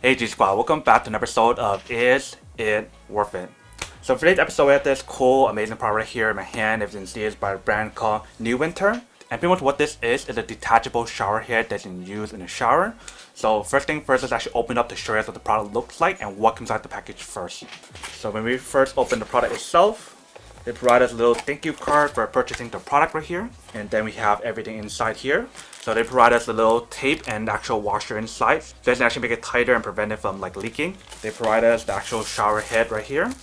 Hey G Squad, welcome back to an episode of Is It Worth It? So for today's episode we have this cool, amazing product right here in my hand. As you can see, it's by a brand called Newentor. And pretty much what this is a detachable shower head that you can use in the shower. So first thing first, let's actually open up to show you what the product looks like and what comes out the package first. So when we first open the product itself, they provide us a little thank you card for purchasing the product right here. And then we have everything inside here. So they provide us a little tape and the actual washer inside. So they can actually make it tighter and prevent it from leaking. They provide us the actual shower head right here.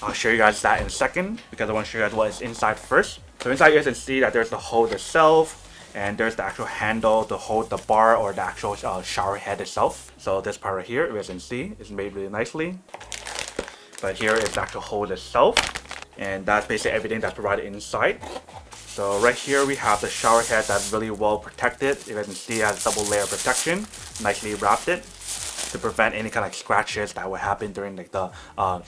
I'll show you guys that in a second because I want to show you guys what is inside first. So inside you guys can see that there's the hose itself. And there's the actual handle to hold the bar or the actual shower head itself. So this part right here, as you can see, is made really nicely. But here is the actual hose itself. And that's basically everything that's provided inside. So right here we have the shower head that's really well protected. You guys can see it has double layer protection, nicely wrapped it to prevent any kind of scratches that would happen during the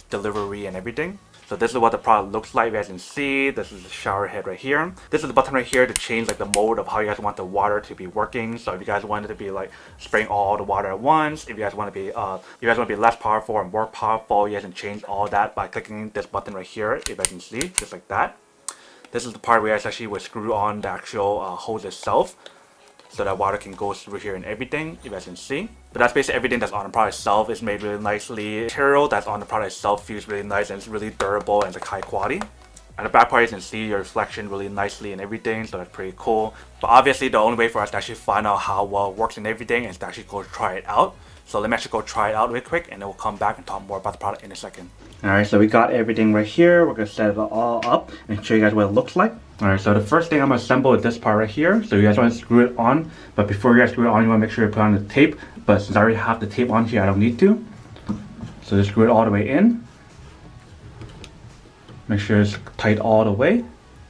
delivery and everything. So this is what the product looks like. You guys can see this is the shower head right here. This is the button right here to change the mode of how you guys want the water to be working. So if you guys want it to be spraying all the water at once, if you guys want to be less powerful or more powerful, you guys can change all that by clicking this button right here. If you guys can see, just like that. This is the part where you guys actually would screw on the actual hose itself, so that water can go through here and everything, you guys can see. But that's basically everything that's on the product itself. It's made really nicely. The material that's on the product itself feels really nice and it's really durable and it's high quality. And the back part you can see your reflection really nicely and everything, so that's pretty cool. But obviously the only way for us to actually find out how well it works and everything is to actually go try it out. So let me actually go try it out real quick and then we'll come back and talk more about the product in a second. Alright, so we got everything right here. We're going to set it all up and show you guys what it looks like. Alright, so the first thing I'm going to assemble is this part right here. So you guys want to screw it on, but before you guys screw it on, you want to make sure you put on the tape. But since I already have the tape on here, I don't need to. So just screw it all the way in. Make sure it's tight all the way.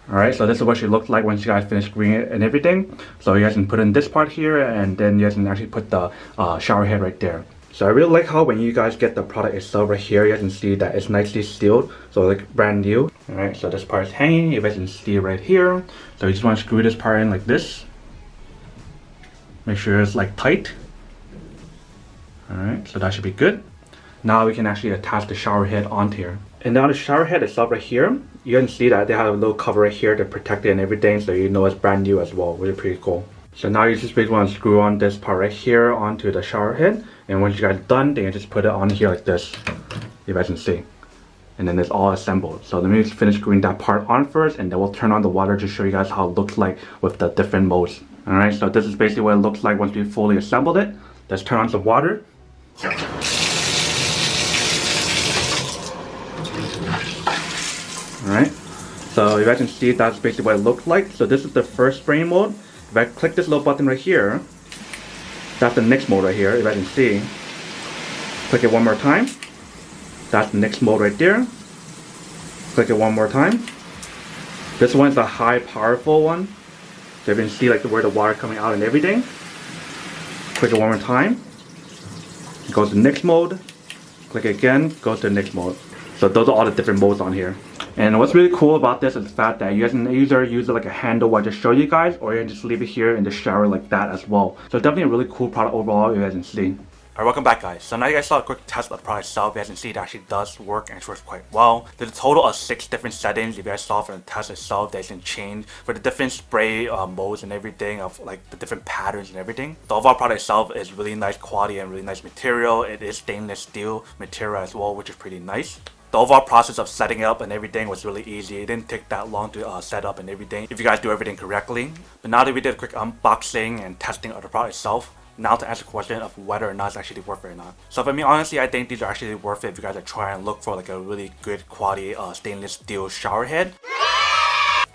Alright, so this is what it looks like once you guys finish screwing it and everything. So you guys can put in this part here and then you guys can actually put the shower head right there. So I really like how when you guys get the product itself right here, you guys can see that it's nicely sealed, so like brand new. Alright, so this part is hanging, you guys can see right here. So you just want to screw this part in like this. Make sure it's tight. Alright, so that should be good. Now we can actually attach the shower head onto here. And now the shower head itself right here, you can see that they have a little cover right here to protect it and everything, so you know it's brand new as well, really pretty cool. So now you just basically want to screw on this part right here onto the shower head. And once you guys are done, then you just put it on here like this. You guys can see. And then it's all assembled. So let me just finish screwing that part on first and then we'll turn on the water to show you guys how it looks like with the different modes. Alright, so this is basically what it looks like once we fully assembled it. Let's turn on some water. Alright, so you guys can see that's basically what it looks like. So this is the first spraying mode. If I click this little button right here, that's the next mode right here, if I can see. Click it one more time. That's the next mode right there. Click it one more time. This one's the high powerful one. So you can see where the water coming out and everything. Click it one more time. It goes to the next mode. Click it again, goes to the next mode. So those are all the different modes on here. And what's really cool about this is the fact that you guys can either use it like a handle where I just show you guys, or you can just leave it here in the shower like that as well. So definitely a really cool product overall, you guys can see. Alright, welcome back guys. So now you guys saw a quick test of the product itself. You guys can see it actually does work and it works quite well. There's a total of 6 different settings you guys saw for the test itself that you can change for the different spray modes and everything of the different patterns and everything. The overall product itself is really nice quality and really nice material. It is stainless steel material as well, which is pretty nice. The overall process of setting it up and everything was really easy. It didn't take that long to set up and everything if you guys do everything correctly. But now that we did a quick unboxing and testing of the product itself, now to answer the question of whether or not it's actually worth it or not. So for me, honestly, I think these are actually worth it if you guys are trying to look for a really good quality stainless steel shower head.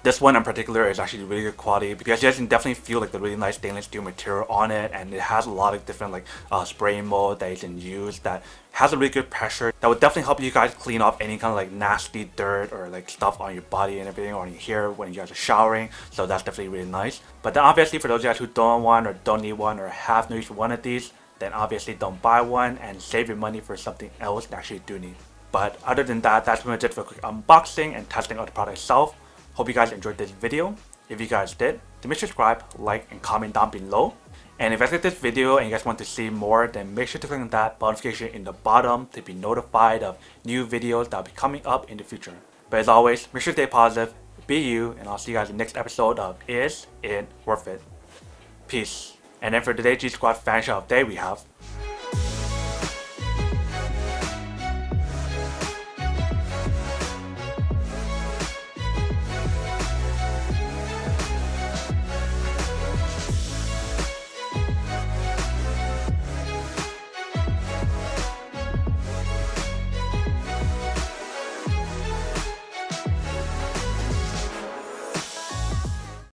This one in particular is actually really good quality because you guys can definitely feel the really nice stainless steel material on it, and it has a lot of different spraying mode that you can use that has a really good pressure that would definitely help you guys clean off any kind of nasty dirt or stuff on your body and everything, or on your hair when you guys are showering. So that's definitely really nice. But then obviously for those of you guys who don't want or don't need one or have no use for one of these, then obviously don't buy one and save your money for something else that actually do need. But other than that, that's pretty much it for a quick unboxing and testing of the product itself. Hope you guys enjoyed this video. If you guys did, then make sure to subscribe, like, and comment down below. And if you guys like this video and you guys want to see more, then make sure to click on that bell notification in the bottom to be notified of new videos that will be coming up in the future. But as always, make sure to stay positive, be you, and I'll see you guys in the next episode of Is It Worth It? Peace. And then for today's G Squad fan shout of the day, we have